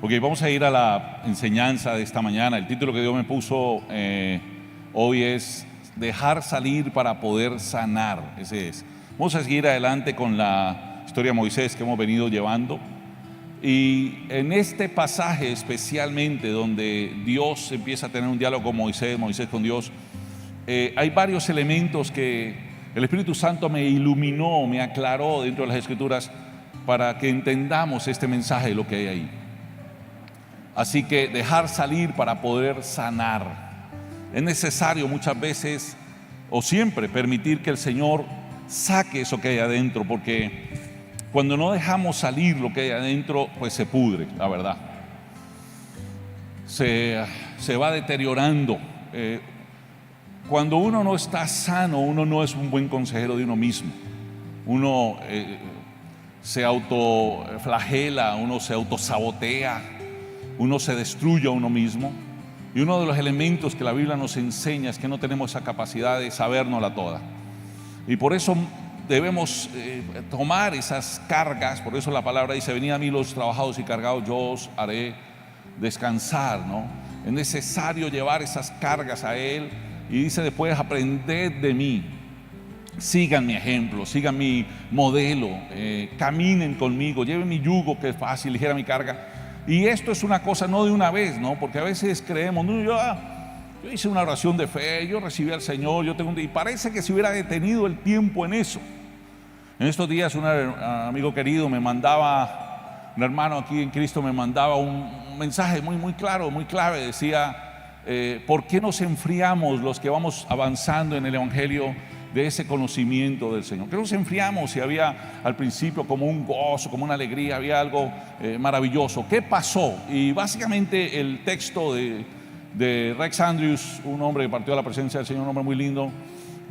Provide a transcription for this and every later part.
Ok, vamos a ir a la enseñanza de esta mañana. El título que Dios me puso hoy es Dejar salir para poder sanar. Ese es. Vamos a seguir adelante con la historia de Moisés que hemos venido llevando. Y en este pasaje especialmente donde Dios empieza a tener un diálogo con Moisés con Dios, hay varios elementos que el Espíritu Santo me iluminó, me aclaró dentro de las Escrituras para que entendamos este mensaje de lo que hay ahí. Así que dejar salir para poder sanar. Es necesario muchas veces o siempre permitir que el Señor saque eso que hay adentro, porque cuando no dejamos salir lo que hay adentro, pues se pudre, la verdad. Se va deteriorando. Cuando uno no está sano, uno no es un buen consejero de uno mismo. Uno se autoflagela, uno se autosabotea, uno se destruye a uno mismo. Y uno de los elementos que la Biblia nos enseña es que no tenemos esa capacidad de sabérnosla toda. Y por eso debemos tomar esas cargas. Por eso la palabra dice: venid a mí los trabajados y cargados, yo os haré descansar, ¿no? Es necesario llevar esas cargas a Él. Y dice después: aprended de mí, sigan mi ejemplo, sigan mi modelo, caminen conmigo, lleven mi yugo que es fácil, ligera mi carga. Y esto es una cosa no de una vez, ¿no? Porque a veces creemos, no, yo hice una oración de fe, yo recibí al Señor, y parece que se hubiera detenido el tiempo en eso. En estos días un amigo querido me mandaba, un hermano aquí en Cristo me mandaba un mensaje muy claro, muy clave. Decía: ¿por qué nos enfriamos los que vamos avanzando en el Evangelio de ese conocimiento del Señor? ¿Qué nos enfriamos si había al principio como un gozo, como una alegría, había algo maravilloso? ¿Qué pasó? Y básicamente el texto de Rex Andrews, un hombre que partió a la presencia del Señor, un hombre muy lindo,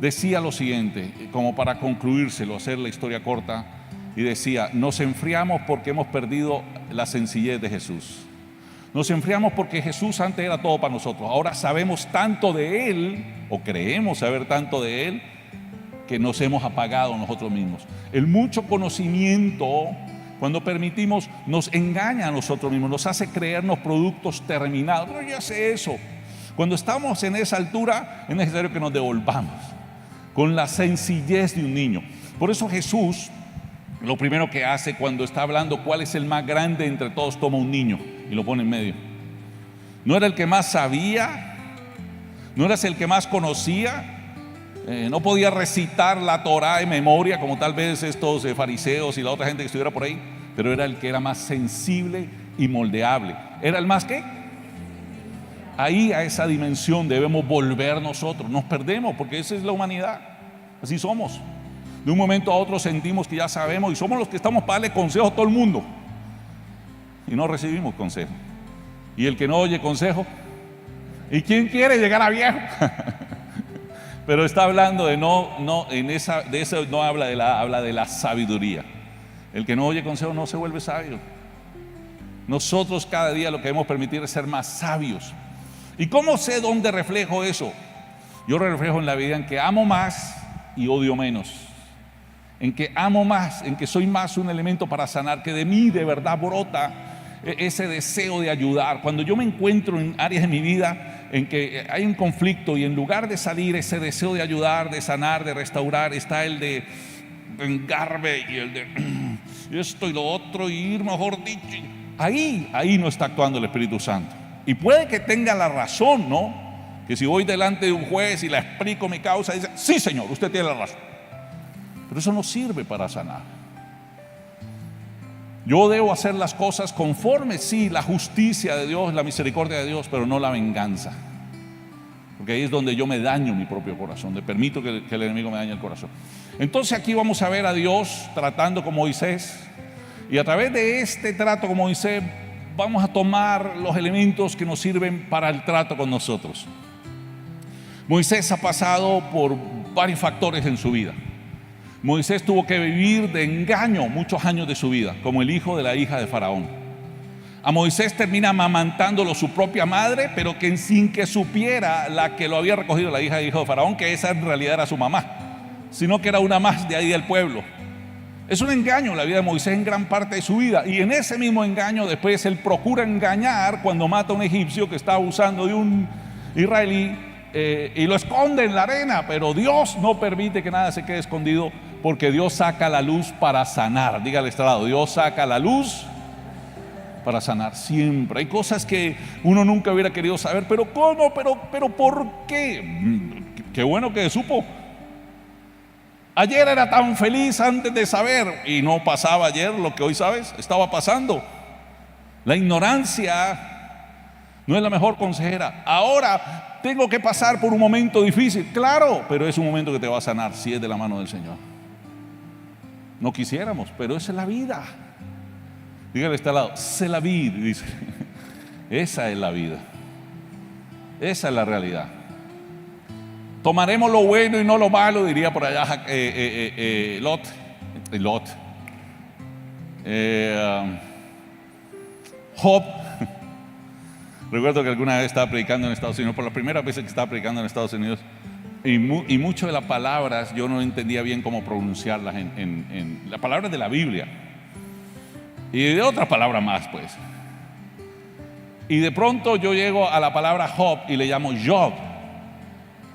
decía lo siguiente, como para concluírselo, hacer la historia corta, y decía: nos enfriamos porque hemos perdido la sencillez de Jesús. Nos enfriamos porque Jesús antes era todo para nosotros. Ahora sabemos tanto de Él, o creemos saber tanto de Él, que nos hemos apagado nosotros mismos. El mucho conocimiento, cuando permitimos, nos engaña a nosotros mismos, nos hace creernos productos terminados. Pero yo sé eso. Cuando estamos en esa altura, es necesario que nos devolvamos con la sencillez de un niño. Por eso Jesús, lo primero que hace cuando está hablando cuál es el más grande entre todos, toma un niño y lo pone en medio. No era el que más sabía, no era el que más conocía, no podía recitar la Torá de memoria como tal vez estos fariseos y la otra gente que estuviera por ahí, pero era el que era más sensible y moldeable. Era el más ¿qué? Ahí, a esa dimensión debemos volver nosotros. Nos perdemos porque esa es la humanidad, así somos. De un momento a otro sentimos que ya sabemos y somos los que estamos para darle consejo a todo el mundo y no recibimos consejo. Y el que no oye consejo, ¿y quién quiere llegar a viejo? Pero está hablando de eso no habla habla de la sabiduría. El que no oye consejo no se vuelve sabio. Nosotros cada día lo que debemos permitir es ser más sabios. ¿Y cómo sé dónde reflejo eso? Yo lo reflejo en la vida en que amo más y odio menos. En que amo más, en que soy más un elemento para sanar, que de mí de verdad brota ese deseo de ayudar. Cuando yo me encuentro en áreas de mi vida en que hay un conflicto y en lugar de salir ese deseo de ayudar, de sanar, de restaurar, está el de vengarme y el de esto y lo otro y ir, mejor dicho. Ahí no está actuando el Espíritu Santo. Y puede que tenga la razón, ¿no? Que si voy delante de un juez y le explico mi causa, dice: sí, señor, usted tiene la razón. Pero eso no sirve para sanar. Yo debo hacer las cosas conforme, sí, la justicia de Dios, la misericordia de Dios, pero no la venganza. Porque ahí es donde yo me daño mi propio corazón, donde permito que el enemigo me dañe el corazón. Entonces aquí vamos a ver a Dios tratando con Moisés. Y a través de este trato con Moisés vamos a tomar los elementos que nos sirven para el trato con nosotros. Moisés ha pasado por varios factores en su vida. Moisés tuvo que vivir de engaño muchos años de su vida, como el hijo de la hija de Faraón. A Moisés termina amamantándolo su propia madre, pero que sin que supiera la que lo había recogido, la hija del hijo de Faraón, que esa en realidad era su mamá, sino que era una más de ahí del pueblo. Es un engaño la vida de Moisés en gran parte de su vida. Y en ese mismo engaño después él procura engañar cuando mata a un egipcio que está abusando de un israelí, y lo esconde en la arena. Pero Dios no permite que nada se quede escondido, porque Dios saca la luz para sanar. Dígale a este lado: Dios saca la luz para sanar siempre. Hay cosas que uno nunca hubiera querido saber. Pero ¿cómo? ¿Pero por qué? Qué bueno que supo. Ayer era tan feliz antes de saber, y no pasaba ayer lo que hoy sabes, estaba pasando. La ignorancia no es la mejor consejera. Ahora tengo que pasar por un momento difícil, claro, pero es un momento que te va a sanar si es de la mano del Señor. No quisiéramos, pero esa es la vida. Dígale a este lado: c'est la vie, dice. Esa es la vida. Esa es la realidad. Tomaremos lo bueno y no lo malo, diría por allá Lot. Job. Recuerdo que alguna vez estaba predicando en Estados Unidos, por la primera vez que estaba predicando en Estados Unidos, y muchas de las palabras yo no entendía bien cómo pronunciarlas en las palabras de la Biblia y de otras palabras más, pues. Y de pronto yo llego a la palabra Job y le llamo Job,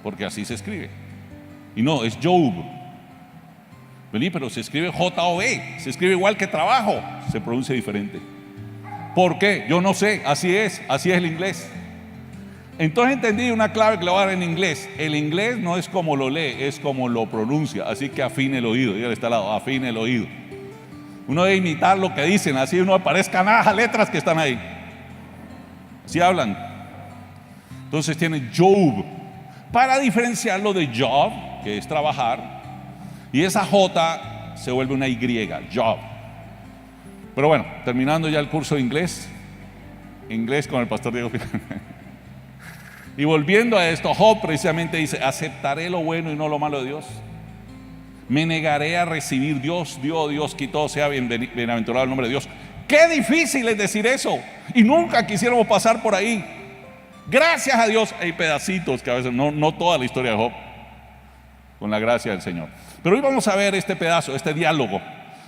porque así se escribe. Y no, es Job. Pero se escribe J-O-B, se escribe igual que trabajo, se pronuncia diferente. ¿Por qué? Yo no sé, así es el inglés. Entonces entendí una clave que le voy a dar en inglés. El inglés no es como lo lee, es como lo pronuncia. Así que afine el oído. Dígale a este lado: afine el oído. Uno debe imitar lo que dicen, así uno aparezca nada letras que están ahí. Así hablan. Entonces tiene Job, para diferenciarlo de job, que es trabajar, y esa J se vuelve una Y, job. Pero bueno, terminando ya el curso de inglés con el pastor Diego. Y volviendo a esto, Job precisamente dice: aceptaré lo bueno y no lo malo de Dios. Me negaré a recibir. Dios dio, Dios quitó, sea bienaventurado el nombre de Dios. Qué difícil es decir eso, y nunca quisiéramos pasar por ahí. Gracias a Dios, hay pedacitos que a veces, no toda la historia de Job, con la gracia del Señor. Pero hoy vamos a ver este pedazo, este diálogo.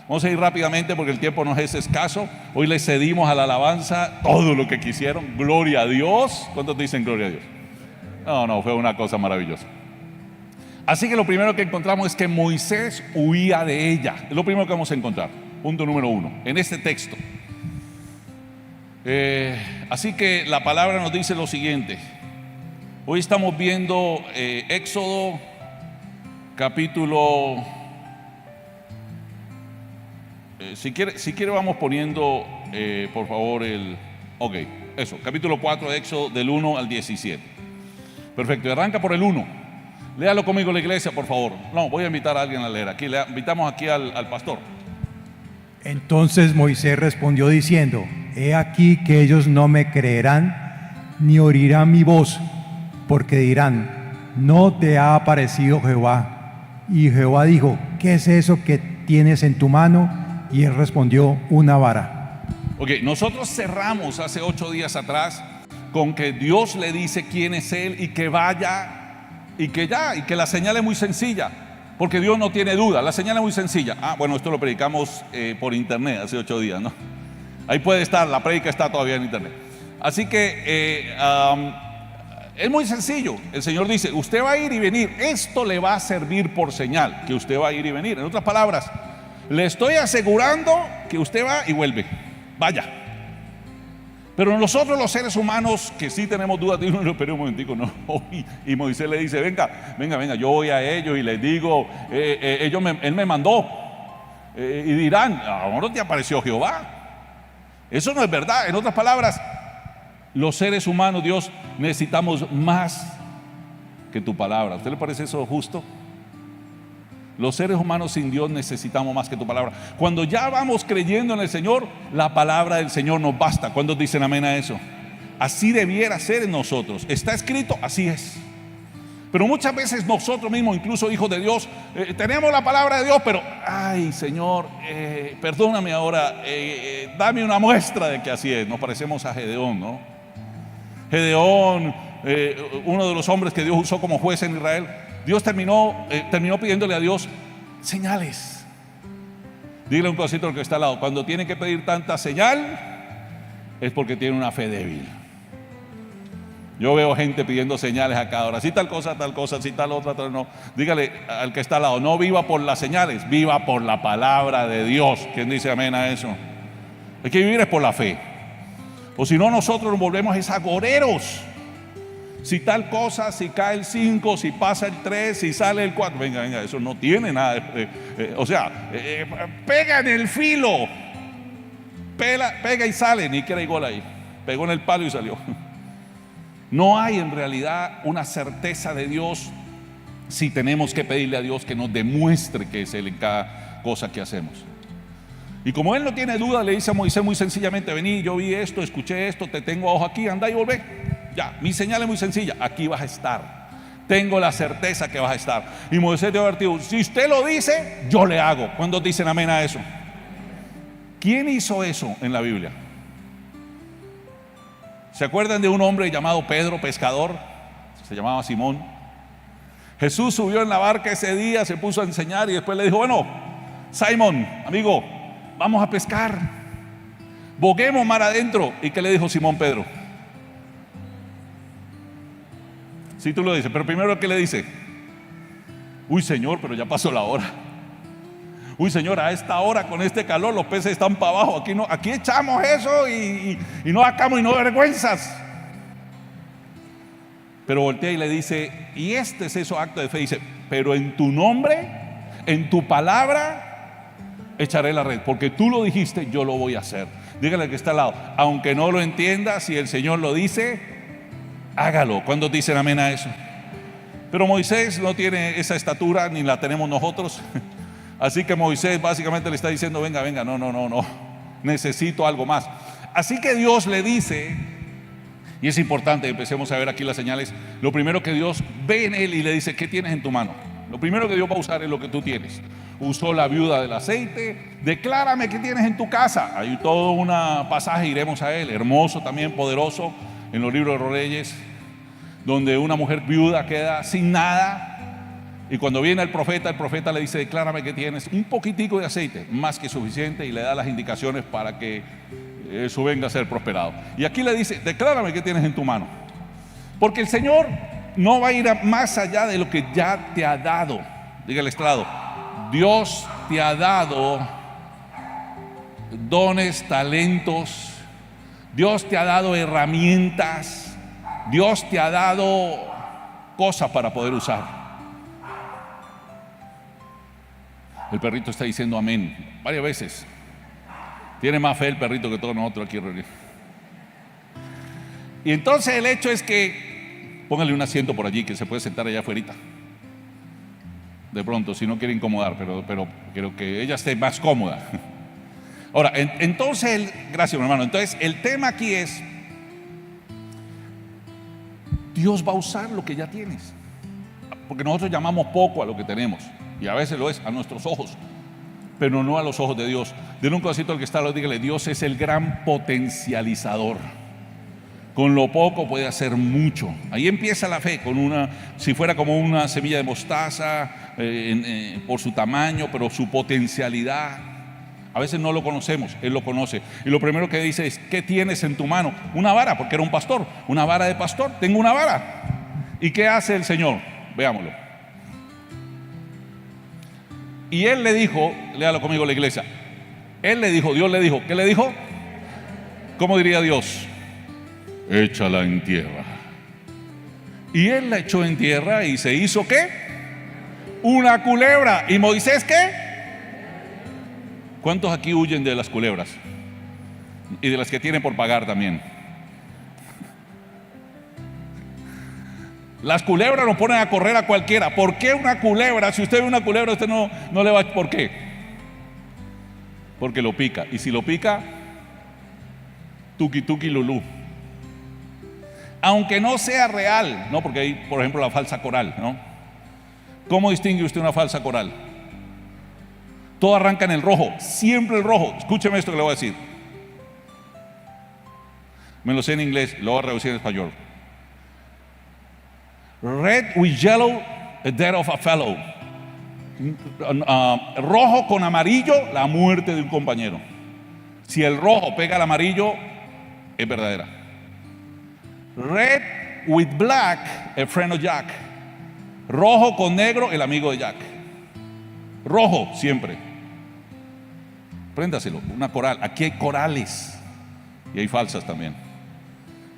Vamos a ir rápidamente porque el tiempo nos es escaso. Hoy le cedimos a la alabanza todo lo que quisieron. Gloria a Dios. ¿Cuántos dicen gloria a Dios? No, fue una cosa maravillosa. Así que lo primero que encontramos es que Moisés huía de ella. Es lo primero que vamos a encontrar. Punto número 1, en este texto. Así que la palabra nos dice lo siguiente. Hoy estamos viendo Éxodo capítulo, si quiere vamos poniendo por favor capítulo 4 de Éxodo, del 1 al 17. Perfecto, y arranca por el 1. Léalo conmigo la iglesia, por favor. No, voy a invitar a alguien a leer. Aquí le invitamos aquí al pastor. Entonces Moisés respondió diciendo: he aquí que ellos no me creerán ni oirán mi voz, porque dirán: no te ha aparecido Jehová. Y Jehová dijo: ¿qué es eso que tienes en tu mano? Y él respondió: una vara. Nosotros cerramos hace 8 días atrás con que Dios le dice quién es él y que vaya y que la señal es muy sencilla. Porque Dios no tiene duda, la señal es muy sencilla. Esto lo predicamos por internet hace 8 días, ¿no? Ahí puede estar, la prédica está todavía en internet. Así que es muy sencillo. El Señor dice: usted va a ir y venir. Esto le va a servir por señal, que usted va a ir y venir. En otras palabras, le estoy asegurando que usted va y vuelve. Vaya. Pero nosotros los seres humanos que sí tenemos dudas, digo: no, espera un momentico, no. Y Moisés le dice: venga, yo voy a ellos y les digo, él me mandó. Y dirán: ahora no te apareció Jehová. Eso no es verdad. En otras palabras, los seres humanos, Dios, necesitamos más que tu palabra. ¿A usted le parece eso justo? Los seres humanos sin Dios necesitamos más que tu palabra. Cuando ya vamos creyendo en el Señor, la palabra del Señor nos basta. ¿Cuántos dicen amén a eso? Así debiera ser en nosotros. Está escrito, así es. Pero muchas veces nosotros mismos, incluso hijos de Dios, tenemos la palabra de Dios, pero ay Señor, perdóname ahora, dame una muestra de que así es. Nos parecemos a Gedeón, ¿no? Gedeón, uno de los hombres que Dios usó como juez en Israel. Dios terminó pidiéndole a Dios señales. Dile un cosito al que está al lado: cuando tiene que pedir tanta señal, es porque tiene una fe débil. Yo veo gente pidiendo señales a cada hora. Si tal cosa, si tal otra, tal no. Dígale al que está al lado: no viva por las señales, viva por la palabra de Dios. ¿Quién dice amén a eso? Hay que vivir es por la fe. O si no, nosotros nos volvemos agoreros. Si tal cosa, si cae el 5, si pasa el 3, si sale el 4. Venga, eso no tiene nada. Pega en el filo. Pega y sale. Ni que era igual ahí. Pegó en el palo y salió. No hay en realidad una certeza de Dios si tenemos que pedirle a Dios que nos demuestre que es Él en cada cosa que hacemos. Y como Él no tiene duda, le dice a Moisés muy sencillamente: vení, yo vi esto, escuché esto, te tengo ojo aquí, anda y volvé. Ya, mi señal es muy sencilla: aquí vas a estar. Tengo la certeza que vas a estar. Y Moisés dio advertido: si usted lo dice, yo le hago. ¿Cuántos dicen amén a eso? ¿Quién hizo eso en la Biblia? ¿Se acuerdan de un hombre llamado Pedro, pescador? Se llamaba Simón. Jesús subió en la barca ese día, se puso a enseñar y después le dijo: bueno, Simón, amigo, vamos a pescar, boguemos mar adentro. ¿Y qué le dijo Simón Pedro? Sí, tú lo dices, pero primero, ¿qué le dice? Uy, Señor, pero ya pasó la hora. Uy, Señor, a esta hora con este calor los peces están para abajo. Aquí echamos eso y no sacamos y no vergüenzas. Pero voltea y le dice: y este es eso acto de fe. Dice: pero en tu nombre, en tu palabra echaré la red, porque tú lo dijiste, yo lo voy a hacer. Dígale al que está al lado: aunque no lo entienda, si el Señor lo dice, hágalo. ¿Cuántos dicen amén a eso? Pero Moisés no tiene esa estatura, ni la tenemos nosotros. Así que Moisés básicamente le está diciendo: venga, no, necesito algo más. Así que Dios le dice, y es importante que empecemos a ver aquí las señales. Lo primero que Dios ve en él y le dice: ¿qué tienes en tu mano? Lo primero que Dios va a usar es lo que tú tienes. Usó la viuda del aceite. Declárame qué tienes en tu casa. Hay todo un pasaje, iremos a él, hermoso también, poderoso, en los libros de los Reyes, donde una mujer viuda queda sin nada. Y cuando viene el profeta le dice: declárame que tienes un poquitico de aceite, más que suficiente, y le da las indicaciones para que eso venga a ser prosperado. Y aquí le dice: declárame que tienes en tu mano, porque el Señor no va a ir más allá de lo que ya te ha dado. Dígale al estrado: Dios te ha dado dones, talentos, Dios te ha dado herramientas, Dios te ha dado cosas para poder usar. El perrito está diciendo amén varias veces. Tiene más fe el perrito que todos nosotros aquí reunidos. Y entonces el hecho es que póngale un asiento por allí, que se puede sentar allá afuera. De pronto, si no quiere incomodar, pero quiero que ella esté más cómoda. Ahora, entonces, gracias mi hermano. Entonces el tema aquí es: Dios va a usar lo que ya tienes, porque nosotros llamamos poco a lo que tenemos. Y a veces lo es a nuestros ojos, pero no a los ojos de Dios. Denle un cosito al que está al lado, dígale: Dios es el gran potencializador. Con lo poco puede hacer mucho. Ahí empieza la fe, si fuera como una semilla de mostaza, por su tamaño, pero su potencialidad. A veces no lo conocemos, Él lo conoce. Y lo primero que dice es: ¿qué tienes en tu mano? Una vara, porque era un pastor. Una vara de pastor, tengo una vara. ¿Y qué hace el Señor? Veámoslo. Y Él le dijo, léalo conmigo la iglesia. Él le dijo, Dios le dijo, ¿qué le dijo? ¿Cómo diría Dios? Échala en tierra. Y Él la echó en tierra y se hizo ¿qué? Una culebra. ¿Y Moisés qué? ¿Cuántos aquí huyen de las culebras? Y de las que tienen por pagar también. Las culebras nos ponen a correr a cualquiera. ¿Por qué una culebra? Si usted ve una culebra, usted no le va. ¿Por qué? Porque lo pica. Y si lo pica, tuki tuki lulú. Aunque no sea real, ¿no? Porque hay, por ejemplo, la falsa coral, ¿no? ¿Cómo distingue usted una falsa coral? Todo arranca en el rojo, siempre el rojo. Escúcheme esto que le voy a decir. Me lo sé en inglés, lo voy a reducir en español. Red with yellow, a dead of a fellow. rojo con amarillo, la muerte de un compañero. Si el rojo pega al amarillo, es verdadera. Red with black, el freno Jack. Rojo con negro, el amigo de Jack. Rojo siempre. Préndaselo, una coral. Aquí hay corales y hay falsas también.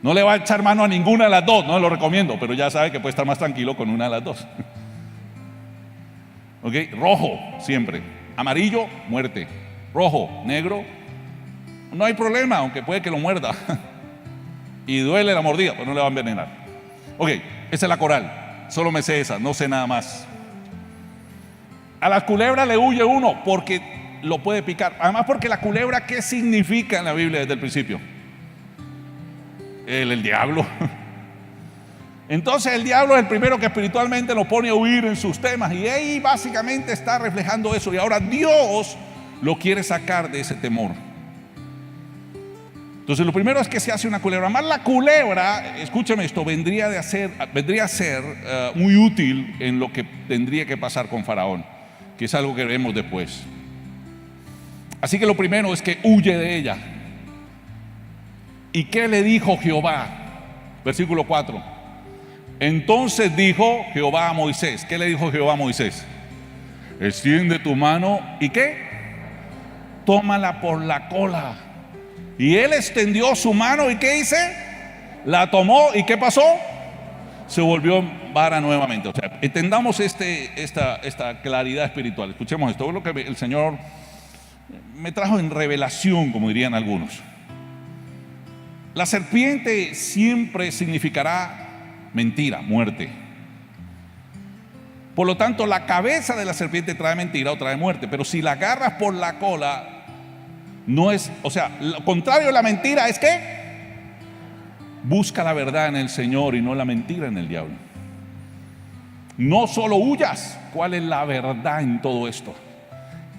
No le va a echar mano a ninguna de las dos, no lo recomiendo, pero ya sabe que puede estar más tranquilo con una de las dos. ¿Ok? Rojo siempre. Amarillo, muerte. Rojo, negro, no hay problema, aunque puede que lo muerda. Y duele la mordida, pues no le va a envenenar. Ok, esa es la coral. Solo me sé esa, no sé nada más. A la culebra le huye uno porque lo puede picar. Además, porque la culebra, ¿qué significa en la Biblia desde el principio? El diablo. Entonces el diablo es el primero que espiritualmente nos pone a huir en sus temas, y ahí básicamente está reflejando eso. Y ahora Dios lo quiere sacar de ese temor. Entonces lo primero es que se hace una culebra. Más la culebra, escúchame esto, vendría a ser muy útil en lo que tendría que pasar con Faraón, que es algo que veremos después. Así que lo primero es que huye de ella. ¿Y qué le dijo Jehová? Versículo 4. Entonces dijo Jehová a Moisés. ¿Qué le dijo Jehová a Moisés? Extiende tu mano, ¿y qué? Tómala por la cola. Y él extendió su mano, ¿y qué hice? La tomó, ¿y qué pasó? Se volvió vara nuevamente. O sea, entendamos esta claridad espiritual. Escuchemos esto, es lo que el Señor me trajo en revelación, como dirían algunos. La serpiente siempre significará mentira, muerte. Por lo tanto, la cabeza de la serpiente trae mentira o trae muerte. Pero si la agarras por la cola, no es, o sea, lo contrario de la mentira es que busca la verdad en el Señor y no la mentira en el diablo. No solo huyas. ¿Cuál es la verdad en todo esto?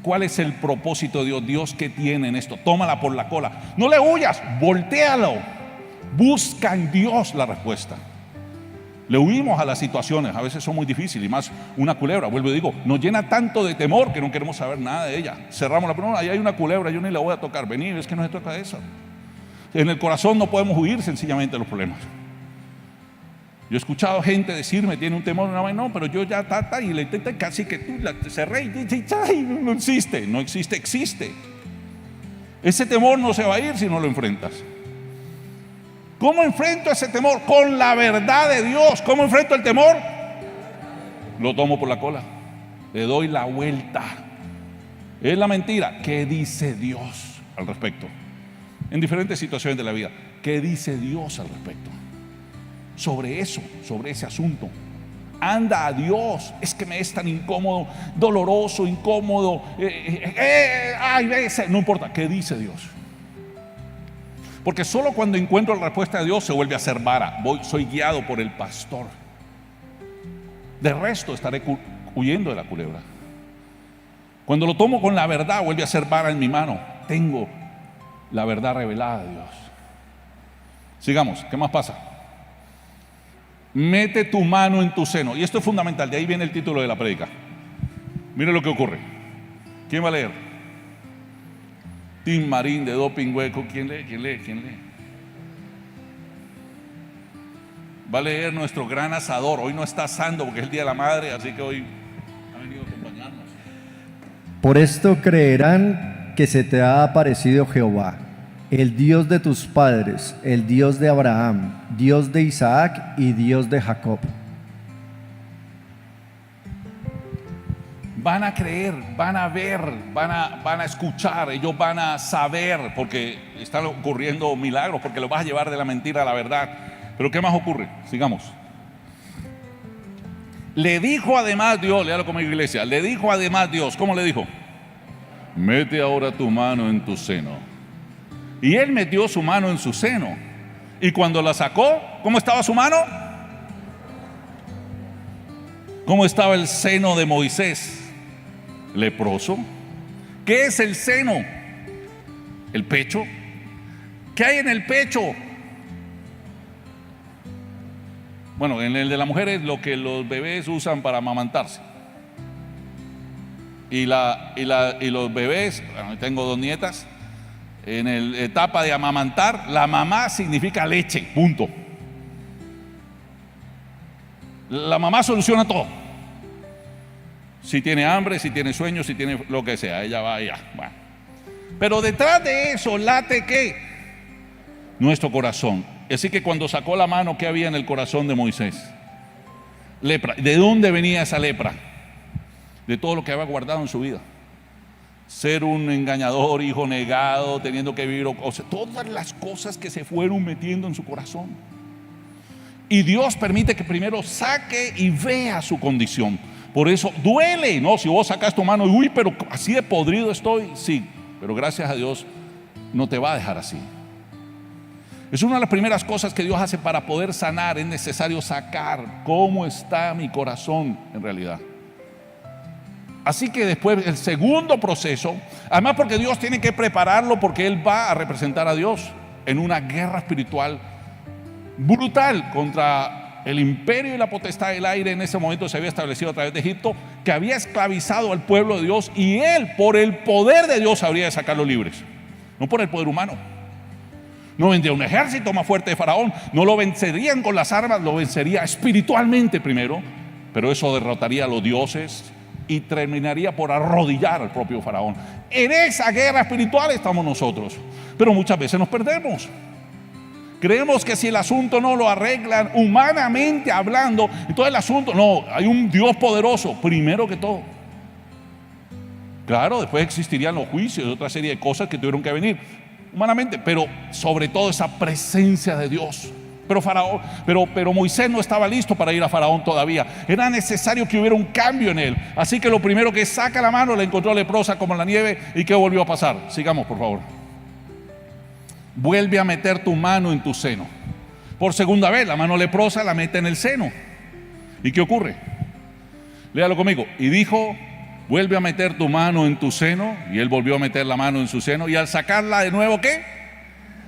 ¿Cuál es el propósito de Dios? Dios, ¿qué tiene en esto? Tómala por la cola. No le huyas, voltéalo. Busca en Dios la respuesta. Le huimos a las situaciones, a veces son muy difíciles, y más una culebra, vuelvo y digo, nos llena tanto de temor que no queremos saber nada de ella. Cerramos la puerta, ahí hay una culebra, yo ni la voy a tocar. Vení, es que no se toca eso. En el corazón no podemos huir sencillamente de los problemas. Yo he escuchado gente decirme, tiene un temor, no, pero yo ya y le intenta casi que tú la cerré y no existe, no existe, existe. Ese temor no se va a ir si no lo enfrentas. ¿Cómo enfrento ese temor? Con la verdad de Dios. ¿Cómo enfrento el temor? Lo tomo por la cola, le doy la vuelta. Es la mentira. ¿Qué dice Dios al respecto? En diferentes situaciones de la vida, ¿qué dice Dios al respecto? Sobre eso, sobre ese asunto. Anda a Dios. Es que me es tan incómodo, doloroso, incómodo. No importa, ¿qué dice Dios? Porque solo cuando encuentro la respuesta de Dios se vuelve a ser vara. Soy guiado por el pastor. De resto estaré huyendo de la culebra. Cuando lo tomo con la verdad, vuelve a ser vara en mi mano. Tengo la verdad revelada de Dios. Sigamos, ¿qué más pasa? Mete tu mano en tu seno. Y esto es fundamental, de ahí viene el título de la prédica. Mire lo que ocurre. ¿Quién va a leer? Tim Marín de Doping Hueco. ¿Quién lee? Va a leer nuestro gran asador. Hoy no está asando porque es el Día de la Madre, así que hoy ha venido a acompañarnos. Por esto creerán que se te ha aparecido Jehová, el Dios de tus padres, el Dios de Abraham, Dios de Isaac y Dios de Jacob. Van a creer, van a ver, van a escuchar, ellos van a saber, porque están ocurriendo milagros, porque los vas a llevar de la mentira a la verdad. Pero ¿qué más ocurre? Sigamos. Le dijo además Dios, léalo como iglesia, le dijo además Dios, ¿cómo le dijo? Mete ahora tu mano en tu seno. Y él metió su mano en su seno. Y cuando la sacó, ¿cómo estaba su mano? ¿Cómo estaba el seno de Moisés? Leproso. ¿Qué es el seno? El pecho. ¿Qué hay en el pecho? Bueno, en el de la mujer es lo que los bebés usan para amamantarse. Y los bebés, bueno, tengo 2 nietas, en la etapa de amamantar, la mamá significa leche, punto. La mamá soluciona todo. Si tiene hambre, si tiene sueño, si tiene lo que sea, ella va allá. Bueno. Pero detrás de eso late ¿qué? Nuestro corazón. Así que cuando sacó la mano, ¿qué había en el corazón de Moisés? Lepra. ¿De dónde venía esa lepra? De todo lo que había guardado en su vida. Ser un engañador, hijo negado, teniendo que vivir, o sea, todas las cosas que se fueron metiendo en su corazón. Y Dios permite que primero saque y vea su condición. Por eso duele, ¿no? Si vos sacas tu mano y uy, pero así de podrido estoy, sí, pero gracias a Dios no te va a dejar así. Es una de las primeras cosas que Dios hace para poder sanar. Es necesario sacar cómo está mi corazón en realidad. Así que después el segundo proceso, además porque Dios tiene que prepararlo, porque Él va a representar a Dios en una guerra espiritual brutal contra el imperio y la potestad del aire. En ese momento se había establecido a través de Egipto, que había esclavizado al pueblo de Dios, y Él por el poder de Dios habría de sacarlos libres, no por el poder humano. No vendría un ejército más fuerte de Faraón, no lo vencerían con las armas, lo vencería espiritualmente primero, pero eso derrotaría a los dioses y terminaría por arrodillar al propio Faraón. En esa guerra espiritual estamos nosotros, pero muchas veces nos perdemos. Creemos que si el asunto no lo arreglan humanamente hablando, entonces el asunto, no, hay un Dios poderoso, primero que todo. Claro, después existirían los juicios y otra serie de cosas que tuvieron que venir humanamente, pero sobre todo esa presencia de Dios. Pero Moisés no estaba listo para ir a Faraón todavía. Era necesario que hubiera un cambio en él. Así que lo primero que saca la mano, la encontró leprosa como la nieve. ¿Y qué volvió a pasar? Sigamos, por favor. Vuelve a meter tu mano en tu seno. Por segunda vez, la mano leprosa la mete en el seno. ¿Y qué ocurre? Léalo conmigo. Y dijo: vuelve a meter tu mano en tu seno. Y él volvió a meter la mano en su seno. Y al sacarla de nuevo, ¿qué?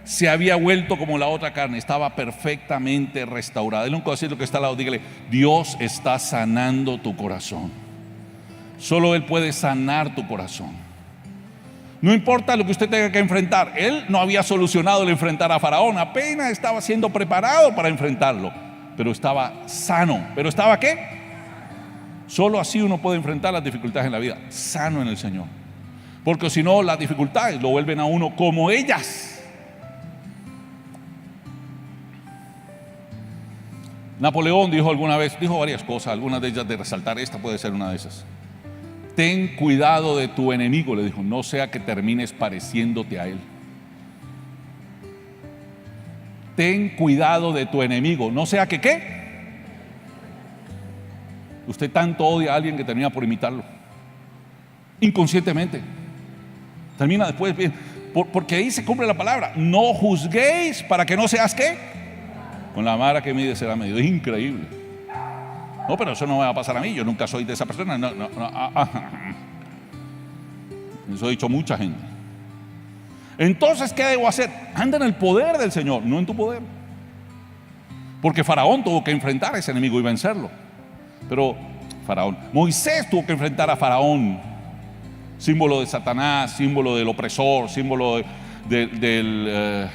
Se había vuelto como la otra carne. Estaba perfectamente restaurada. Dile un cosito que está al lado, dígale: Dios está sanando tu corazón. Solo Él puede sanar tu corazón. No importa lo que usted tenga que enfrentar. Él no había solucionado el enfrentar a Faraón, apenas estaba siendo preparado para enfrentarlo, pero estaba sano. ¿Pero estaba qué? Solo así uno puede enfrentar las dificultades en la vida, sano en el Señor. Porque si no, las dificultades lo vuelven a uno como ellas. Napoleón dijo alguna vez, dijo varias cosas, algunas de ellas de resaltar, esta puede ser una de esas. Ten cuidado de tu enemigo, le dijo, no sea que termines pareciéndote a él. Ten cuidado de tu enemigo, no sea que ¿qué? Usted tanto odia a alguien que termina por imitarlo, inconscientemente. Termina después, porque ahí se cumple la palabra: no juzguéis para que no seas ¿qué? Con la vara que mide será medido. Es increíble. No, pero eso no me va a pasar a mí, yo nunca soy de esa persona. No. Eso ha dicho mucha gente. Entonces, ¿qué debo hacer? Anda en el poder del Señor, no en tu poder. Porque Faraón tuvo que enfrentar a ese enemigo y vencerlo. Pero Moisés tuvo que enfrentar a Faraón, símbolo de Satanás, símbolo del opresor, símbolo de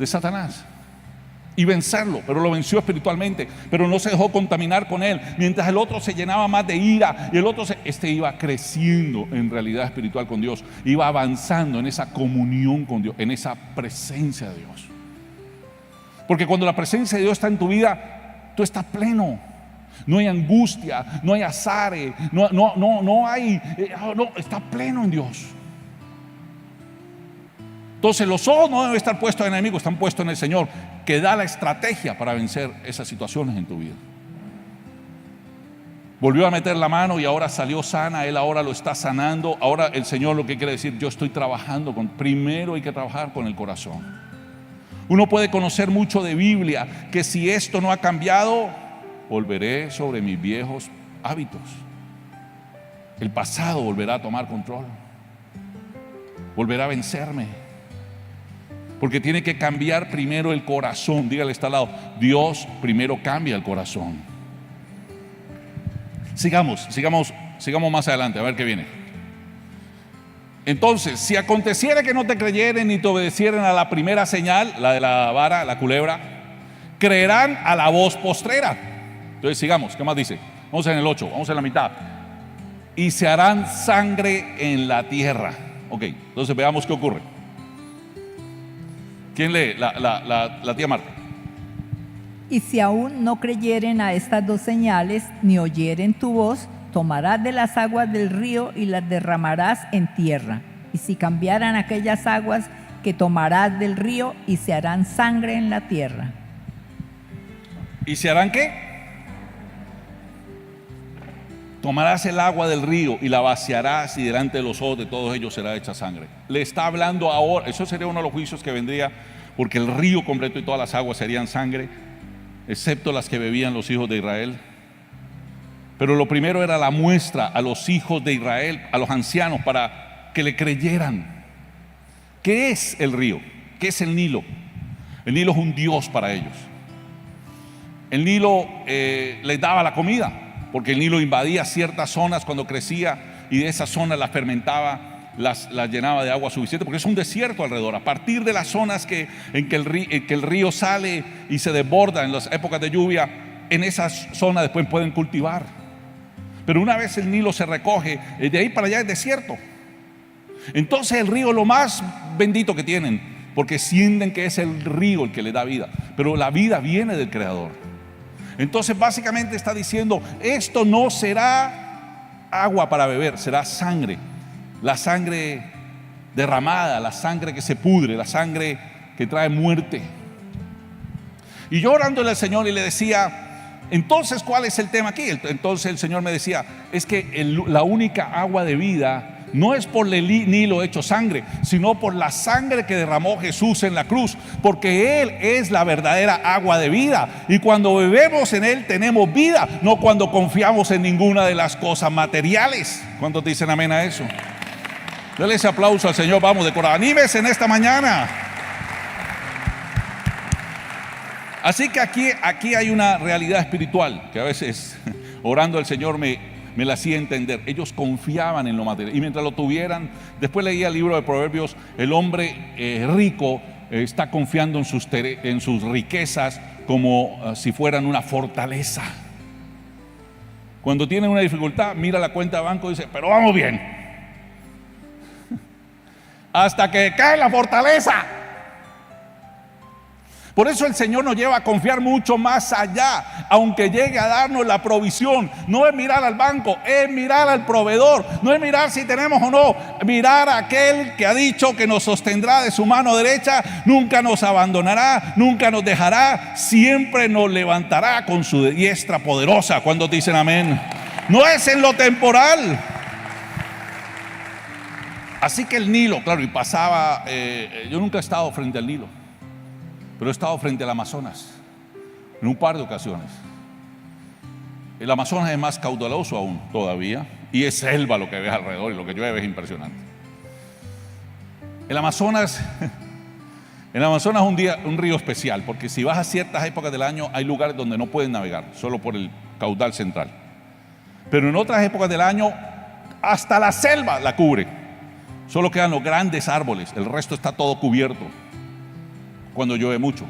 Satanás, y vencerlo, pero lo venció espiritualmente, pero no se dejó contaminar con él. Mientras el otro se llenaba más de ira y el otro iba creciendo en realidad espiritual con Dios, iba avanzando en esa comunión con Dios, en esa presencia de Dios. Porque cuando la presencia de Dios está en tu vida, tú estás pleno. No hay angustia, no hay azare, no hay, está pleno en Dios. Entonces los ojos no deben estar puestos en el enemigo, están puestos en el Señor, que da la estrategia para vencer esas situaciones en tu vida. Volvió a meter la mano y ahora salió sana. Él ahora lo está sanando. Ahora el Señor lo que quiere decir: yo estoy trabajando primero hay que trabajar con el corazón. Uno puede conocer mucho de Biblia, que si esto no ha cambiado, volveré sobre mis viejos hábitos. El pasado volverá a tomar control, volverá a vencerme. Porque tiene que cambiar primero el corazón. Dígale, está al lado: Dios primero cambia el corazón. Sigamos sigamos más adelante, a ver qué viene. Entonces, si aconteciera que no te creyeren ni te obedecieren a la primera señal, la de la vara, la culebra, creerán a la voz postrera. Entonces sigamos, ¿qué más dice? Vamos en el 8, vamos en la mitad. Y se harán sangre en la tierra. Ok, entonces veamos qué ocurre. ¿Quién lee? La tía Marta. Y si aún no creyeren a estas dos señales, ni oyeren tu voz, tomarás de las aguas del río y las derramarás en tierra. Y si cambiaran aquellas aguas que tomarás del río, y se harán sangre en la tierra. ¿Y se harán qué? Tomarás el agua del río y la vaciarás, y delante de los ojos de todos ellos será hecha sangre. Le está hablando ahora, eso sería uno de los juicios que vendría, porque el río completo y todas las aguas serían sangre, excepto las que bebían los hijos de Israel. Pero lo primero era la muestra a los hijos de Israel, a los ancianos, para que le creyeran. ¿Qué es el río? ¿Qué es el Nilo? El Nilo es un Dios para ellos. El Nilo les daba la comida, porque el Nilo invadía ciertas zonas cuando crecía, y de esas zonas las fermentaba, las llenaba de agua suficiente, porque es un desierto alrededor. A partir de las zonas en que el río sale y se desborda en las épocas de lluvia, en esas zonas después pueden cultivar. Pero una vez el Nilo se recoge, de ahí para allá es desierto. Entonces el río es lo más bendito que tienen, porque sienten que es el río el que les da vida. Pero la vida viene del Creador. Entonces básicamente está diciendo, esto no será agua para beber, será sangre. La sangre derramada, la sangre que se pudre, la sangre que trae muerte. Y yo orándole al Señor y le decía, entonces, ¿cuál es el tema aquí? Entonces el Señor me decía, es que la única agua de vida no es por el Nilo hecho sangre, sino por la sangre que derramó Jesús en la cruz, porque Él es la verdadera agua de vida, y cuando bebemos en Él tenemos vida, no cuando confiamos en ninguna de las cosas materiales. ¿Cuántos dicen amén a eso? Denle ese aplauso al Señor, vamos de corazón, anímese en esta mañana. Así que aquí hay una realidad espiritual que a veces orando al Señor me la hacía entender. Ellos confiaban en lo material, y mientras lo tuvieran, después leía el libro de Proverbios, el hombre rico está confiando en sus riquezas como si fueran una fortaleza. Cuando tienen una dificultad, mira la cuenta de banco y dice, pero vamos bien, hasta que cae la fortaleza. Por eso el Señor nos lleva a confiar mucho más allá, aunque llegue a darnos la provisión. No es mirar al banco, es mirar al proveedor. No es mirar si tenemos o no, mirar a aquel que ha dicho que nos sostendrá de su mano derecha, nunca nos abandonará, nunca nos dejará, siempre nos levantará con su diestra poderosa. ¿Cuántos dicen amén? No es en lo temporal. Así que el Nilo, claro, y pasaba, yo nunca he estado frente al Nilo, pero he estado frente al Amazonas en un par de ocasiones. El Amazonas es más caudaloso aún todavía, y es selva lo que ves alrededor, y lo que llueve es impresionante. El Amazonas es un río especial, porque si vas a ciertas épocas del año hay lugares donde no pueden navegar, solo por el caudal central. Pero en otras épocas del año hasta la selva la cubre, solo quedan los grandes árboles, el resto está todo cubierto cuando llueve mucho.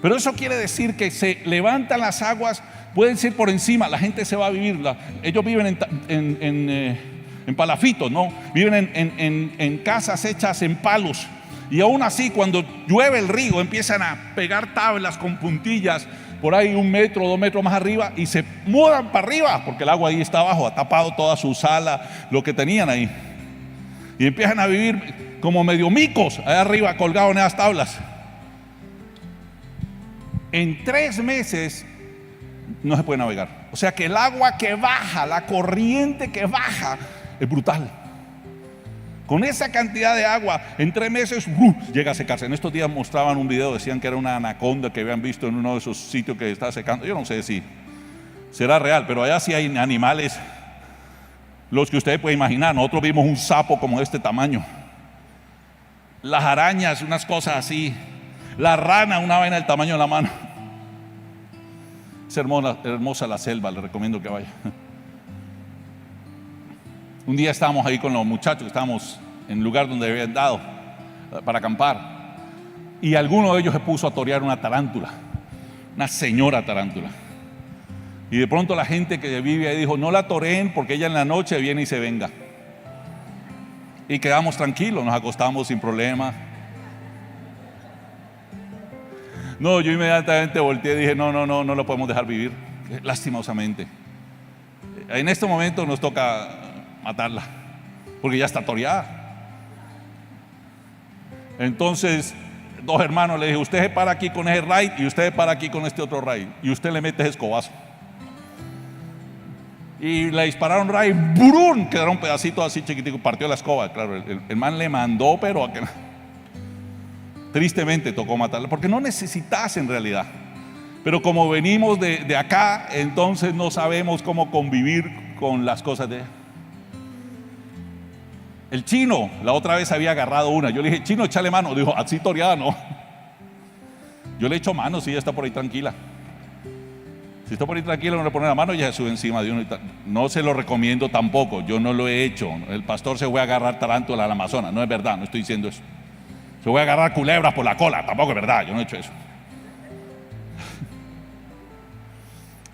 Pero eso quiere decir que se levantan las aguas, pueden ser por encima, la gente se va a vivir. Ellos viven en palafitos, ¿no? Viven en casas hechas en palos. Y aún así, cuando llueve el río, empiezan a pegar tablas con puntillas por ahí 1 metro, 2 metros más arriba, y se mudan para arriba, porque el agua ahí está abajo, ha tapado toda su sala, lo que tenían ahí. Y empiezan a vivir como medio micos allá arriba colgados en esas tablas. En 3 meses no se puede navegar. O sea que el agua que baja, la corriente que baja es brutal. Con esa cantidad de agua, en 3 meses llega a secarse. En estos días mostraban un video, decían que era una anaconda que habían visto en uno de esos sitios que está secando. Yo no sé si será real, pero allá sí hay animales, los que ustedes pueden imaginar. Nosotros vimos un sapo como de este tamaño, las arañas, unas cosas así, la rana, una vaina del tamaño de la mano. Es hermosa la selva, le recomiendo que vaya. Un día estábamos ahí con los muchachos, estábamos en el lugar donde habían dado para acampar, y alguno de ellos se puso a torear una tarántula, una señora tarántula. Y de pronto la gente que vive ahí dijo: no la toreen porque ella en la noche viene y se venga. Y quedamos tranquilos, nos acostamos sin problema. No, yo inmediatamente volteé y dije: no lo podemos dejar vivir, lastimosamente. En este momento nos toca matarla, porque ya está toreada. Entonces, dos hermanos le dije: usted se para aquí con ese raid y usted se para aquí con este otro raid, y usted le mete ese escobazo. Y le dispararon raid, ¡burún! Quedaron pedacitos así chiquititos, partió la escoba. Claro, el man le mandó, pero a que tristemente tocó matarla, porque no necesitas en realidad. Pero como venimos de acá, entonces no sabemos cómo convivir con las cosas de... El chino la otra vez había agarrado una. Yo le dije: chino, échale mano. Dijo: así toreada no. Yo le echo mano si ella está por ahí tranquila. Si está por ahí tranquila, no le pone la mano y ya se sube encima de uno. No se lo recomiendo tampoco, yo no lo he hecho. El pastor se fue a agarrar tarántula al Amazonas. No es verdad, no estoy diciendo eso. Se fue a agarrar culebras por la cola. Tampoco es verdad, yo no he hecho eso.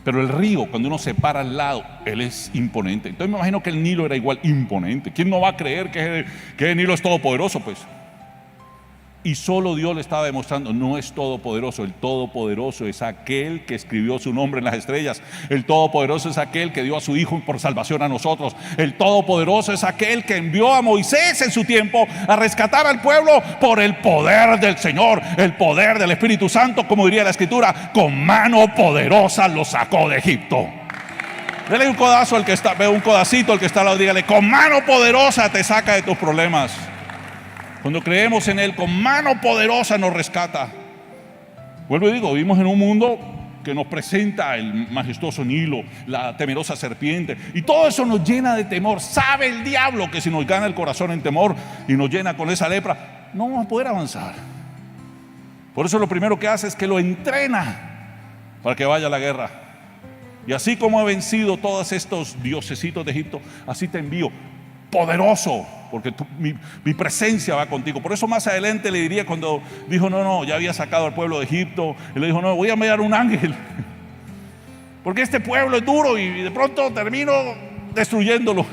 Pero el río, cuando uno se para al lado, él es imponente. Entonces me imagino que el Nilo era igual imponente. ¿Quién no va a creer que el Nilo es todopoderoso? Pues. Y solo Dios le estaba demostrando: no es todopoderoso. El todopoderoso es aquel que escribió su nombre en las estrellas. El todopoderoso es aquel que dio a su hijo por salvación a nosotros. El todopoderoso es aquel que envió a Moisés en su tiempo a rescatar al pueblo por el poder del Señor, el poder del Espíritu Santo, como diría la Escritura: con mano poderosa lo sacó de Egipto. Dele un codazo al que está, ve un codacito al que está al lado, dígale: con mano poderosa te saca de tus problemas. Cuando creemos en Él, con mano poderosa nos rescata. Vuelvo y digo, vivimos en un mundo que nos presenta el majestuoso Nilo, la temerosa serpiente, y todo eso nos llena de temor. Sabe el diablo que si nos gana el corazón en temor y nos llena con esa lepra, no vamos a poder avanzar. Por eso lo primero que hace es que lo entrena para que vaya a la guerra. Y así como he vencido todos estos diosesitos de Egipto, así te envío poderoso, porque mi presencia va contigo. Por eso más adelante le diría, cuando dijo no, ya había sacado al pueblo de Egipto, y le dijo: no, voy a enviar un ángel, porque este pueblo es duro y de pronto termino destruyéndolo.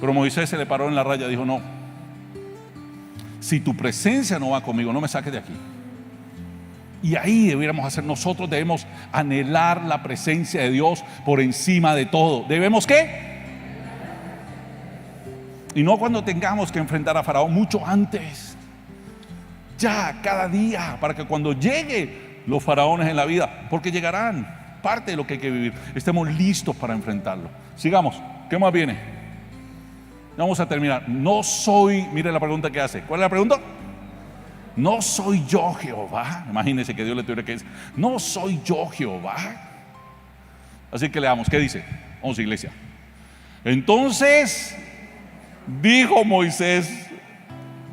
Pero Moisés se le paró en la raya y dijo: no, si tu presencia no va conmigo, no me saques de aquí. Y ahí debiéramos hacer. Nosotros debemos anhelar la presencia de Dios por encima de todo. ¿Debemos qué? Y no cuando tengamos que enfrentar a Faraón, mucho antes. Ya, cada día, para que cuando llegue los faraones en la vida, porque llegarán, parte de lo que hay que vivir, estemos listos para enfrentarlo. Sigamos, ¿qué más viene? Vamos a terminar. No soy, mire la pregunta que hace. ¿Cuál es la pregunta? No soy yo Jehová. Imagínense que Dios le tuviera que decir: no soy yo Jehová. Así que leamos, ¿qué dice? Vamos, iglesia. Entonces dijo Moisés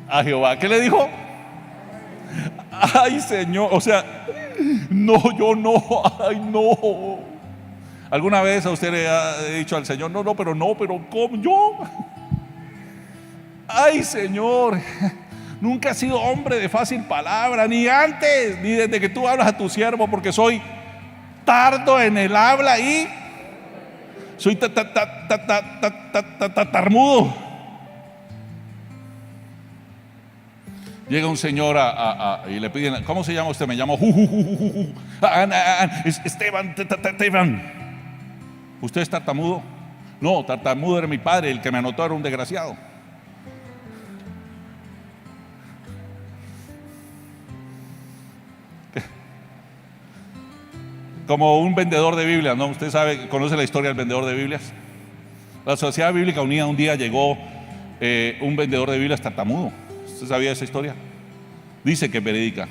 a Jehová, ¿qué le dijo? Ay, Señor, o sea, no, yo no, ay, no. ¿Alguna vez a usted le ha dicho al Señor: no, pero ¿cómo yo? Ay, Señor, nunca he sido hombre de fácil palabra, ni antes, ni desde que tú hablas a tu siervo, porque soy tardo en el habla y soy tartamudo. Llega un señor y le piden: ¿cómo se llama usted? Me llamo Esteban. ¿Usted es tartamudo? No, tartamudo era mi padre, el que me anotó era un desgraciado. Como un vendedor de Biblias, ¿no? Usted sabe, conoce la historia del vendedor de Biblias. La Sociedad Bíblica Unida, un día llegó un vendedor de Biblias tartamudo. ¿Usted sabía esa historia? Dice que es verídica.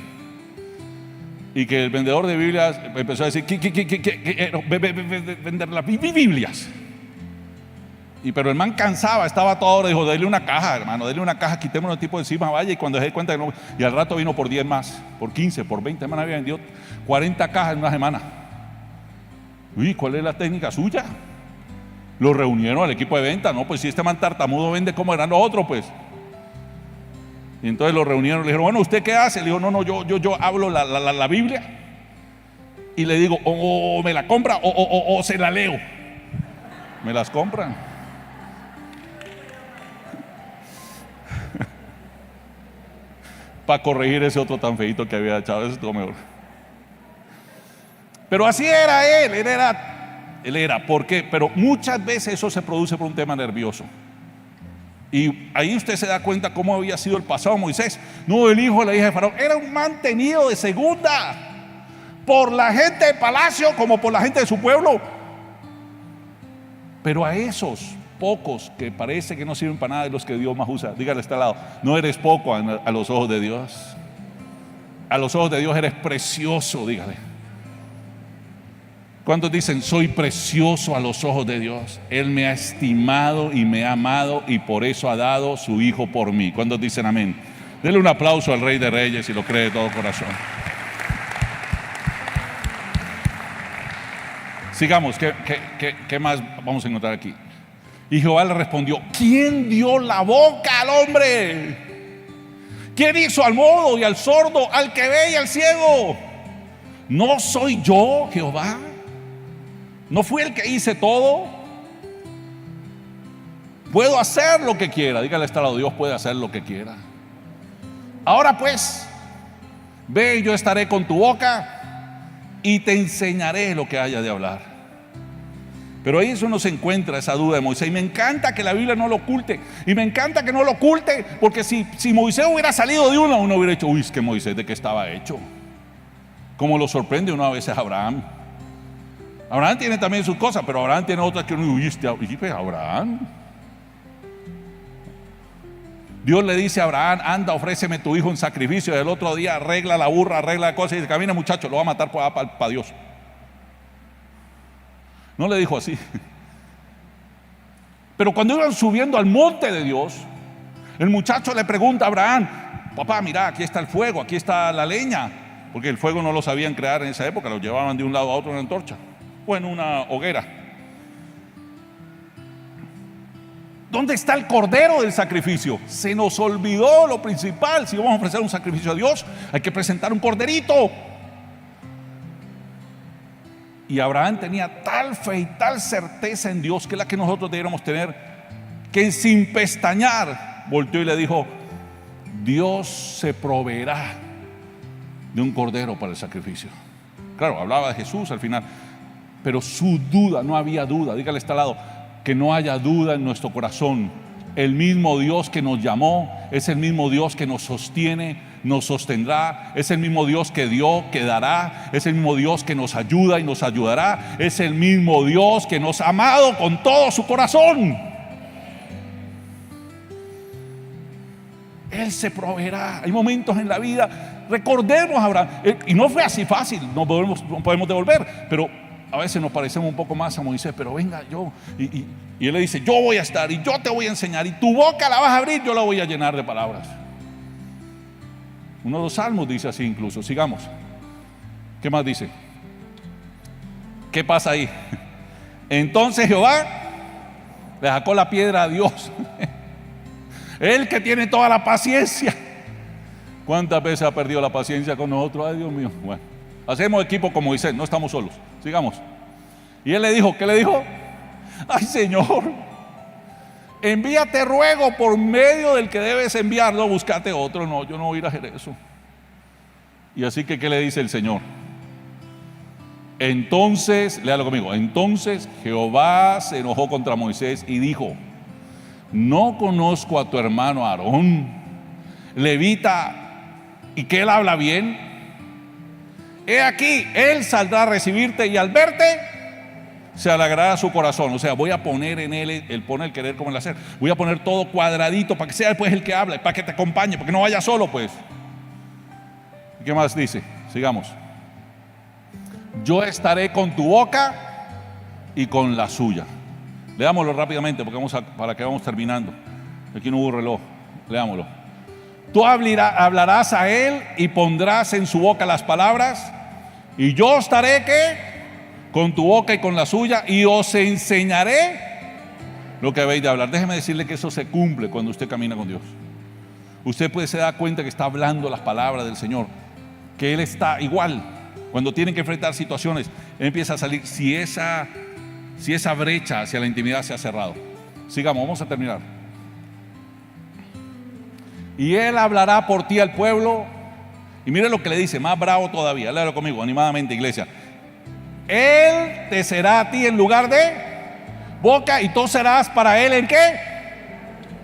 Y que el vendedor de Biblias empezó a decir: vender las Biblias. Pero el man cansaba, estaba toda hora. Dijo: dele una caja, hermano, dele una caja, quitémonos el tipo de encima, vaya. Y cuando se dio cuenta que no, y al rato vino por 10 más, por 15, por 20. Hermano, había vendido 40 cajas en una semana. Uy, ¿cuál es la técnica suya? Lo reunieron al equipo de venta, no, pues si este man tartamudo vende, ¿cómo eran los otros, pues? Y entonces lo reunieron, le dijeron, bueno, ¿usted qué hace? Le dijo, no, yo hablo la Biblia y le digo, o me la compra o se la leo. Me las compran. Para corregir ese otro tan feito que había echado, eso estuvo mejor. Pero así era él era, ¿por qué? Pero muchas veces eso se produce por un tema nervioso. Y ahí usted se da cuenta cómo había sido el pasado de Moisés. No, el hijo de la hija de Faraón era un mantenido de segunda por la gente del palacio como por la gente de su pueblo. Pero a esos pocos que parece que no sirven para nada, de los que Dios más usa, dígale a este lado, no eres poco a los ojos de Dios. A los ojos de Dios eres precioso, dígale. ¿Cuántos dicen, soy precioso a los ojos de Dios? Él me ha estimado y me ha amado y por eso ha dado su Hijo por mí. ¿Cuántos dicen amén? Denle un aplauso al Rey de Reyes si lo cree de todo corazón. Sigamos, ¿qué más vamos a encontrar aquí? Y Jehová le respondió, ¿quién dio la boca al hombre? ¿Quién hizo al mudo y al sordo, al que ve y al ciego? ¿No soy yo, Jehová? ¿No fui el que hice todo? Puedo hacer lo que quiera. Dígale a este lado, Dios puede hacer lo que quiera. Ahora pues, ve y yo estaré con tu boca y te enseñaré lo que haya de hablar. Pero ahí eso no se encuentra, esa duda de Moisés. Y me encanta que la Biblia no lo oculte. Y me encanta que no lo oculte, porque si Moisés hubiera salido de uno hubiera dicho, uy, es que Moisés de qué estaba hecho. Como lo sorprende uno a veces a Abraham. Abraham tiene también sus cosas, pero Abraham tiene otras que uno dice, Abraham. Dios le dice a Abraham, anda, ofréceme tu hijo en sacrificio. Y el otro día arregla la burra, arregla la cosa y dice, camina muchacho, lo va a matar para Dios. No le dijo así. Pero cuando iban subiendo al monte de Dios, el muchacho le pregunta a Abraham, papá, mira, aquí está el fuego, aquí está la leña. Porque el fuego no lo sabían crear en esa época, lo llevaban de un lado a otro en una antorcha o en una hoguera. ¿Dónde está el cordero del sacrificio? Se nos olvidó lo principal. Si vamos a ofrecer un sacrificio a Dios, hay que presentar un corderito. Y Abraham tenía tal fe y tal certeza en Dios, que es la que nosotros deberíamos tener, que sin pestañear volteó y le dijo, Dios se proveerá de un cordero para el sacrificio. Claro, hablaba de Jesús al final, pero su duda, no había duda. Dígale a este lado, que no haya duda en nuestro corazón. El mismo Dios que nos llamó es el mismo Dios que nos sostiene, nos sostendrá. Es el mismo Dios que dio, que dará. Es el mismo Dios que nos ayuda y nos ayudará. Es el mismo Dios que nos ha amado con todo su corazón. Él se proveerá. Hay momentos en la vida, recordemos a Abraham, y no fue así fácil, no podemos devolver, pero a veces nos parecemos un poco más a Moisés. Pero venga yo, y él le dice, yo voy a estar y yo te voy a enseñar y tu boca la vas a abrir, yo la voy a llenar de palabras. Uno de los salmos dice así incluso. Sigamos. ¿Qué más dice? ¿Qué pasa ahí? Entonces Jehová le sacó la piedra a Dios. Él que tiene toda la paciencia. ¿Cuántas veces ha perdido la paciencia con nosotros? Ay, Dios mío. Bueno, hacemos equipo con Moisés, no estamos solos. Sigamos. Y él le dijo, ¿qué le dijo? Ay, Señor, envíate ruego por medio del que debes enviarlo, búscate otro. No, yo no voy a ir a hacer eso. Y así que, ¿qué le dice el Señor? Entonces, léalo conmigo. Entonces Jehová se enojó contra Moisés y dijo, ¿no conozco a tu hermano Aarón, levita, y que él habla bien? He aquí, él saldrá a recibirte y al verte se alegrará su corazón. O sea, voy a poner en él, él pone el querer como el hacer. Voy a poner todo cuadradito para que sea después el que hable, para que te acompañe, para que no vaya solo, pues. ¿Y qué más dice? Sigamos. Yo estaré con tu boca y con la suya. Leámoslo rápidamente porque para que vamos terminando. Aquí no hubo reloj. Leámoslo. Tú hablarás a él y pondrás en su boca las palabras, y yo estaré ¿qué? Con tu boca y con la suya, y os enseñaré lo que habéis de hablar. Déjeme decirle que eso se cumple cuando usted camina con Dios. Usted puede se da cuenta que está hablando las palabras del Señor, que Él está igual. Cuando tienen que enfrentar situaciones, Él empieza a salir. Si esa brecha hacia la intimidad se ha cerrado. Sigamos, vamos a terminar. Y Él hablará por ti al pueblo. Y mire lo que le dice, más bravo todavía. Léalo conmigo, animadamente, iglesia. Él te será a ti en lugar de boca, y tú serás para Él ¿en qué?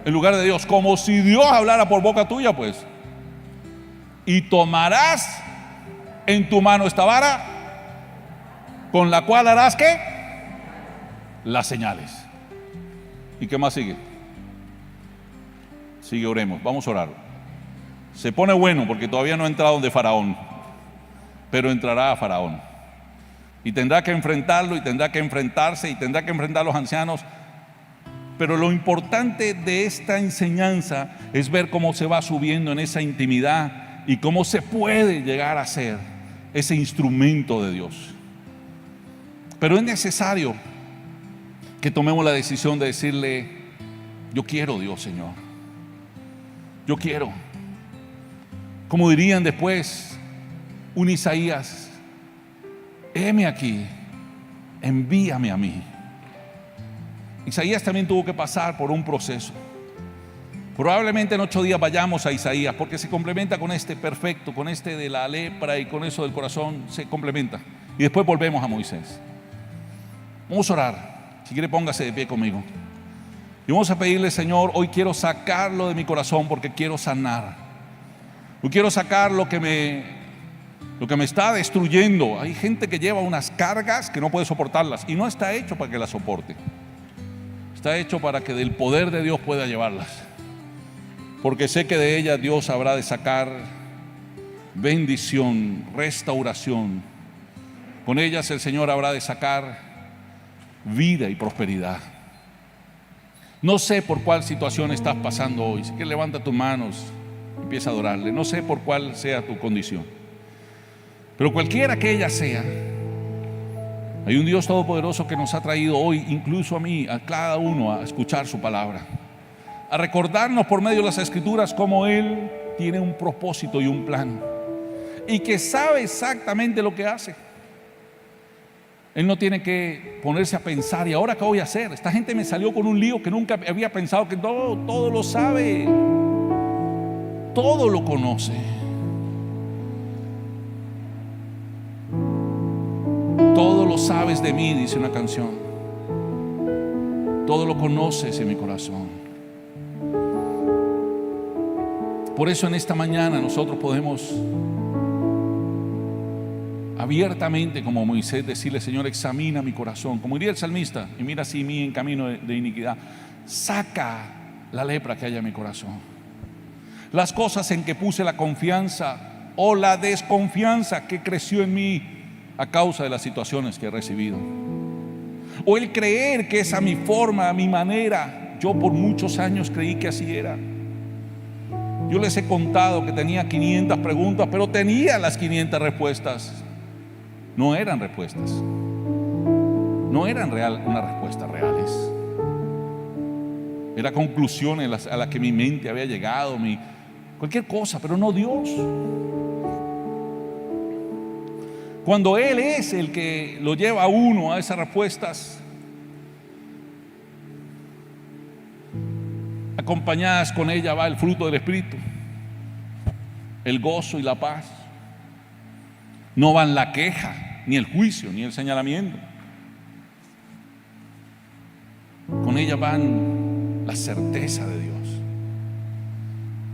En lugar de Dios. Como si Dios hablara por boca tuya, pues. Y tomarás en tu mano esta vara, con la cual harás ¿qué? Las señales. ¿Y qué más sigue? Sigue, oremos, vamos a orar. Se pone bueno porque todavía no ha entrado donde Faraón, pero entrará a Faraón. Y tendrá que enfrentarlo, y tendrá que enfrentarse, y tendrá que enfrentar a los ancianos. Pero lo importante de esta enseñanza es ver cómo se va subiendo en esa intimidad y cómo se puede llegar a ser ese instrumento de Dios. Pero es necesario que tomemos la decisión de decirle: yo quiero, Dios, Señor, yo quiero. Como dirían después un Isaías: heme aquí, envíame a mí. Isaías también tuvo que pasar por un proceso. Probablemente en 8 días vayamos a Isaías, porque se complementa con este perfecto, con este de la lepra y con eso del corazón, se complementa. Y después volvemos a Moisés. Vamos a orar. Si quiere, póngase de pie conmigo. Y vamos a pedirle: Señor, hoy quiero sacarlo de mi corazón porque quiero sanar. Yo quiero sacar lo que me está destruyendo. Hay gente que lleva unas cargas que no puede soportarlas, y no está hecho para que las soporte. Está hecho para que del poder de Dios pueda llevarlas, porque sé que de ellas Dios habrá de sacar bendición, restauración. Con ellas el Señor habrá de sacar vida y prosperidad. No sé por cuál situación estás pasando hoy. Si que levanta tus manos, empieza a adorarle. No sé por cuál sea tu condición, pero cualquiera que ella sea, hay un Dios todopoderoso que nos ha traído hoy, incluso a mí, a cada uno, a escuchar su palabra, a recordarnos por medio de las Escrituras cómo Él tiene un propósito y un plan, y que sabe exactamente lo que hace. Él no tiene que ponerse a pensar: ¿y ahora qué voy a hacer? Esta gente me salió con un lío que nunca había pensado. Que todo lo sabe, todo lo conoce. Todo lo sabes de mí, dice una canción. Todo lo conoces en mi corazón. Por eso en esta mañana nosotros podemos abiertamente, como Moisés, decirle: Señor, examina mi corazón. Como diría el salmista: y mira si mí en camino de iniquidad. Saca la lepra que haya en mi corazón. Las cosas en que puse la confianza, o la desconfianza que creció en mí a causa de las situaciones que he recibido, o el creer que es a mi forma, a mi manera. Yo por muchos años creí que así era. Yo les he contado que tenía 500 preguntas, pero tenía las 500 respuestas. No eran respuestas, no eran unas respuestas reales. Era conclusiones a las que mi mente había llegado, cualquier cosa, pero no Dios. Cuando Él es el que lo lleva a uno a esas respuestas, acompañadas con ella va el fruto del Espíritu, el gozo y la paz. No van la queja, ni el juicio, ni el señalamiento. Con ella van la certeza de Dios.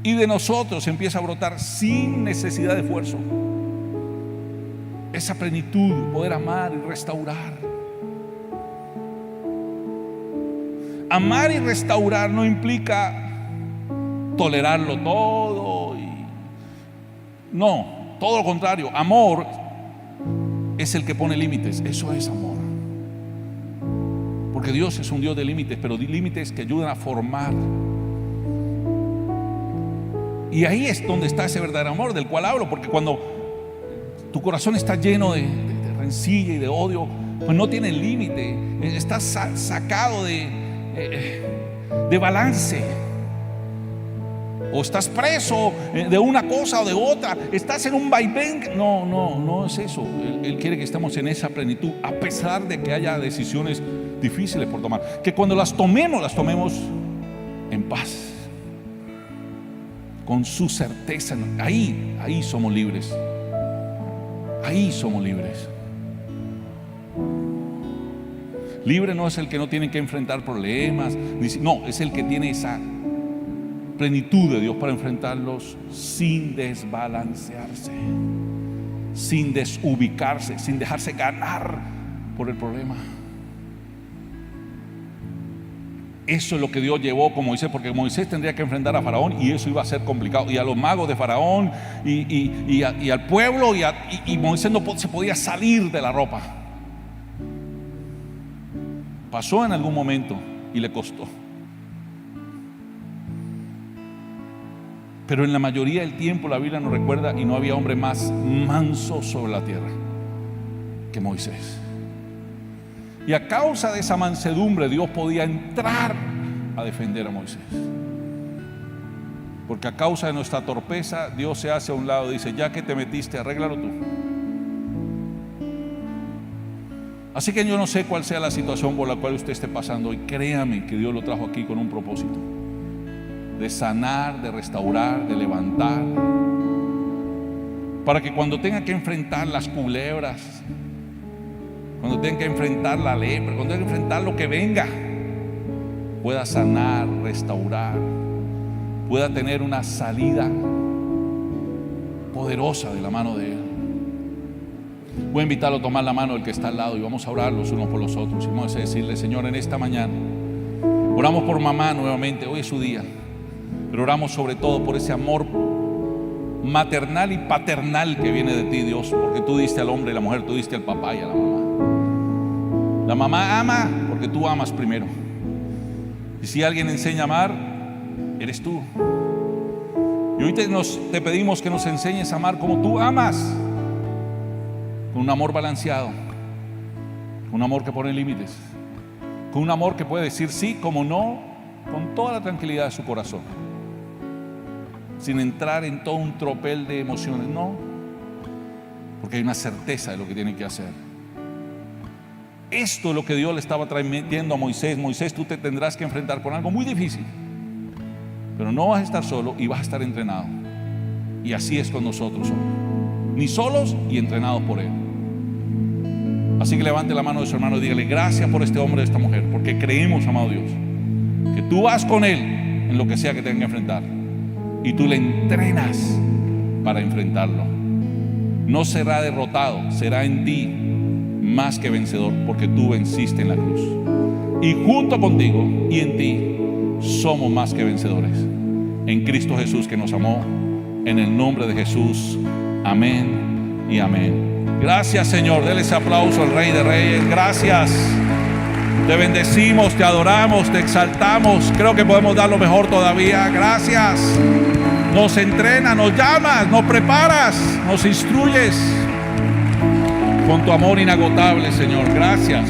Y de nosotros empieza a brotar sin necesidad de esfuerzo esa plenitud, poder amar y restaurar. Amar y restaurar no implica tolerarlo todo. No, todo lo contrario. Amor es el que pone límites. Eso es amor. Porque Dios es un Dios de límites, pero de límites que ayudan a formar. Y ahí es donde está ese verdadero amor del cual hablo. Porque cuando tu corazón está lleno de rencilla y de odio, pues no tiene límite. Estás sacado de de balance. O estás preso de una cosa o de otra, estás en un vaivén. No es eso. Él quiere que estemos en esa plenitud, a pesar de que haya decisiones difíciles por tomar, que cuando las tomemos en paz, con su certeza. Ahí somos libres. Ahí somos libres. Libre no es el que no tiene que enfrentar problemas, no, es el que tiene esa plenitud de Dios para enfrentarlos sin desbalancearse, sin desubicarse, sin dejarse ganar por el problema. Eso es lo que Dios llevó con Moisés, porque Moisés tendría que enfrentar a Faraón y eso iba a ser complicado, y a los magos de Faraón y al pueblo, y Moisés no se podía salir de la ropa. Pasó en algún momento y le costó, pero en la mayoría del tiempo la Biblia nos recuerda, y no había hombre más manso sobre la tierra que Moisés. Y a causa de esa mansedumbre Dios podía entrar a defender a Moisés, porque a causa de nuestra torpeza Dios se hace a un lado y dice: ya que te metiste, arréglalo tú. Así que yo no sé cuál sea la situación por la cual usted esté pasando, y créame que Dios lo trajo aquí con un propósito: de sanar, de restaurar, de levantar, para que cuando tenga que enfrentar las culebras, cuando tenga que enfrentar la lepra, cuando tenga que enfrentar lo que venga, pueda sanar, restaurar, pueda tener una salida poderosa de la mano de Él. Voy a invitarlo a tomar la mano del que está al lado y vamos a orar los unos por los otros. Y vamos a decirle: Señor, en esta mañana oramos por mamá nuevamente. Hoy es su día, pero oramos sobre todo por ese amor maternal y paternal que viene de ti, Dios, porque tú diste al hombre y a la mujer, tú diste al papá y a la mamá. La mamá ama porque tú amas primero, y si alguien enseña a amar, eres tú. Y hoy te pedimos que nos enseñes a amar como tú amas, con un amor balanceado, con un amor que pone límites, con un amor que puede decir sí como no, con toda la tranquilidad de su corazón, sin entrar en todo un tropel de emociones. No, porque hay una certeza de lo que tiene que hacer. Esto es lo que Dios le estaba transmitiendo a Moisés: Moisés, tú te tendrás que enfrentar con algo muy difícil, pero no vas a estar solo y vas a estar entrenado. Y así es con nosotros hoy, ni solos y entrenados por Él. Así que levante la mano de su hermano y dígale: gracias por este hombre, esta mujer, porque creemos, amado Dios, que tú vas con él en lo que sea que tenga que enfrentar, y tú le entrenas para enfrentarlo. No será derrotado, será en ti más que vencedor, porque tú venciste en la cruz, y junto contigo y en ti somos más que vencedores en Cristo Jesús, que nos amó. En el nombre de Jesús, amén y amén. Gracias, Señor. Dele ese aplauso al Rey de Reyes. Gracias. Te bendecimos, te adoramos, te exaltamos. Creo que podemos dar lo mejor todavía. Gracias. Nos entrenas, nos llamas, nos preparas, nos instruyes con tu amor inagotable, Señor. Gracias.